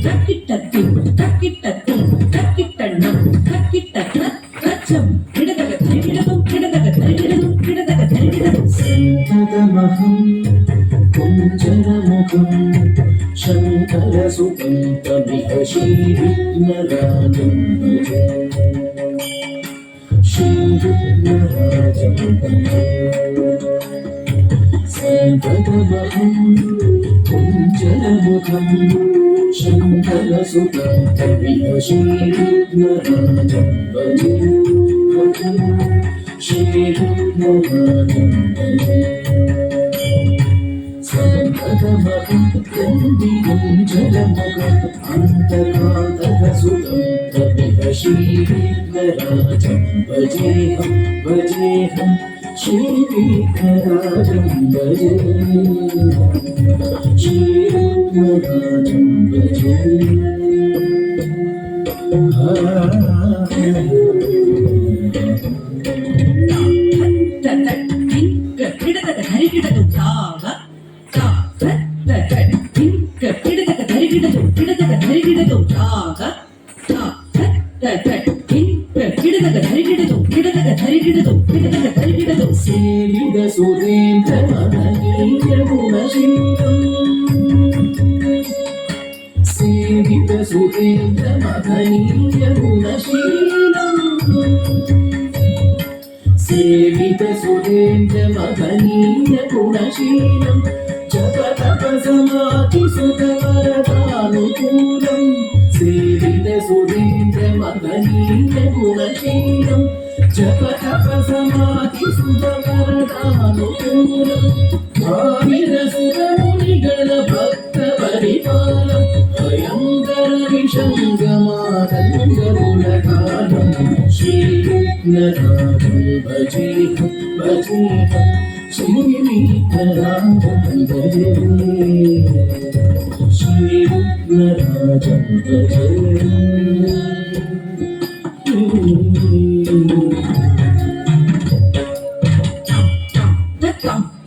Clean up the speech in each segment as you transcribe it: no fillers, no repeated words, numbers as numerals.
తక్కిట్టత్తిం తక్కిట్టత్తిం తక్కిట్టన్నం తక్కిట్టత్త తచ్చం కిడదగ తరిగిడదం కిడదగ తరిగిడదం కిడదగ తరిగిడదం సంతతమహం కుంజరముఖం శంకరసుతం తమిహ శ్రీవిఘ్నరాజం భజే శ్రీవిఘ్నరాజం భజే సంతతమహం కుంజరముఖం శంకరసుతం తమిహ శ్రీవిఘ్నరాజం భజే శ్రీవిఘ్నరాజం భజే సంతతమహం కుండిలం జలముఖం అంతకాతకసుతం తమిహ శ్రీవిఘ్నరాజం భజేహం భజేహం శ్రీవిఘ్నరాజం భజే శ్రీవిఘ్నరాజం భజే కిడదగ తరిగిడదం తాగ కిడదగ తరిగిడదం కిడదగ తరిగిడదం తాగ కిడదగ తరిగిడదం కిడదగ తరిగిడదం కిడదగ తరిగిడదం సేవిద సురేంద్ర మహనీయ గుణశీలం సేవిద సురేంద్ర మహనీయ గుణశీలం సేవిత సురేంద్ర మహనీయ గుణశీలం జప తప సమాధి సుఖ వరదానుకూలం సేవిత సురేంద్ర మహనీయ గుణశీలం జప తప సమాధి సుఖ వరదానుకూలం భావిర సురమునిగణ భక్త పరిపాలం భయంకర విషంగమానందగుణకాలం శ్రీవిఘ్నరాజం భజేహం భజేహం శ్రీవిఘ్నరాజం భజే శ్రీవిఘ్నరాజం భజే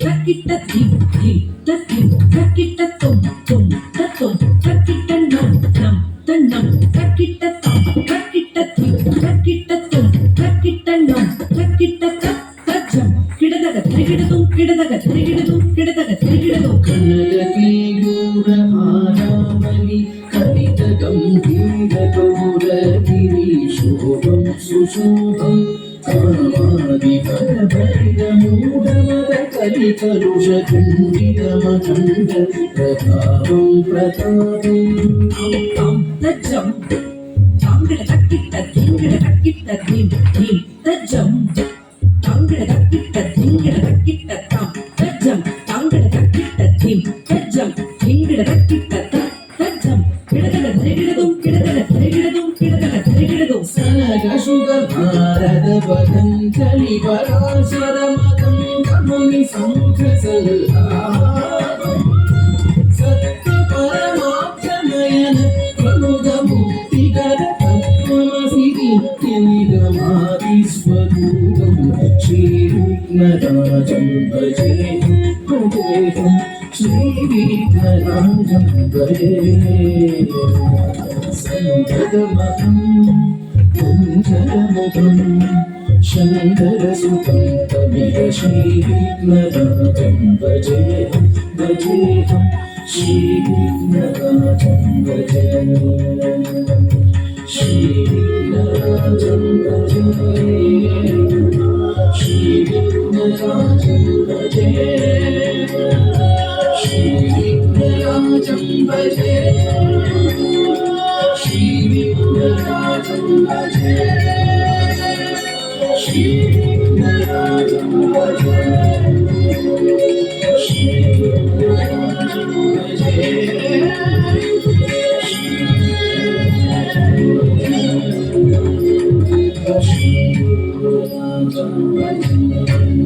తక్కిట్టత్తిం తక్కిం తక్కిట్టత్తం తం తత్తం తక్కిట్టన్నం నం తన్నం తక్కిట్టత్తం తక్కిట్టత్తిం తక్కిట్టత్తం తక్కిట్టన్నం తక్కిట్టత్త తచ్చం కిడదగ తరిగిడదం కిడదగ తరిగిడదం కిడదగ తరిగిడదం కనకీ గూఢహారామణి కవిత గంభీర గౌరగిరి శోభం సుశోభం కామాది భరభైర మూఢమద కలికలుష కుండితమఖండ ప్రభావం ప్రతాపం తచ్చం తాంగిడ తక్కిట్ట దింగిడ తక్కిట్ట ధీం ధీం తచ్చం తాంగిడ తక్కిట్ట దింగిడ తక్కిట్ట తాం తచ్చం తాంగిడ తక్కిట్ట ధీం తచ్చం దింగిడ తక్కిట్ట తచ్చం కిడదగ తరిగిడదం కిడదగ తరిగిడదం కిడదగ తరిగిడదం సనగ శుగ భారత పతంజలి పరాశర మతం కముని సంఖ్రసల్లాభం సత్య పరమాత్మయన ప్రముఖ ముక్తికర తత్వమసి నిత్యనిగమాది స్వరూపం శ్రీవిఘ్నరాజం భజే భజేహం శ్రీవిఘ్నరాజం భజే సంతతమహం కుంజరముఖం శంకరసుతం తమిహ శ్రీవిఘ్నరాజం భజేహం భజేహం శ్రీవిఘ్నరాజం భజే శ్రీవిఘ్నరాజం భజే శ్రీవిఘ్నరాజం భజే శ్రీవిఘ్నరాజం భజే శ్రీవిఘ్నరాజం భజే శ్రీవిఘ్నరాజం భజే శ్రీవిఘ్నరాజం భజే శ్రీవిఘ్నరాజం భజే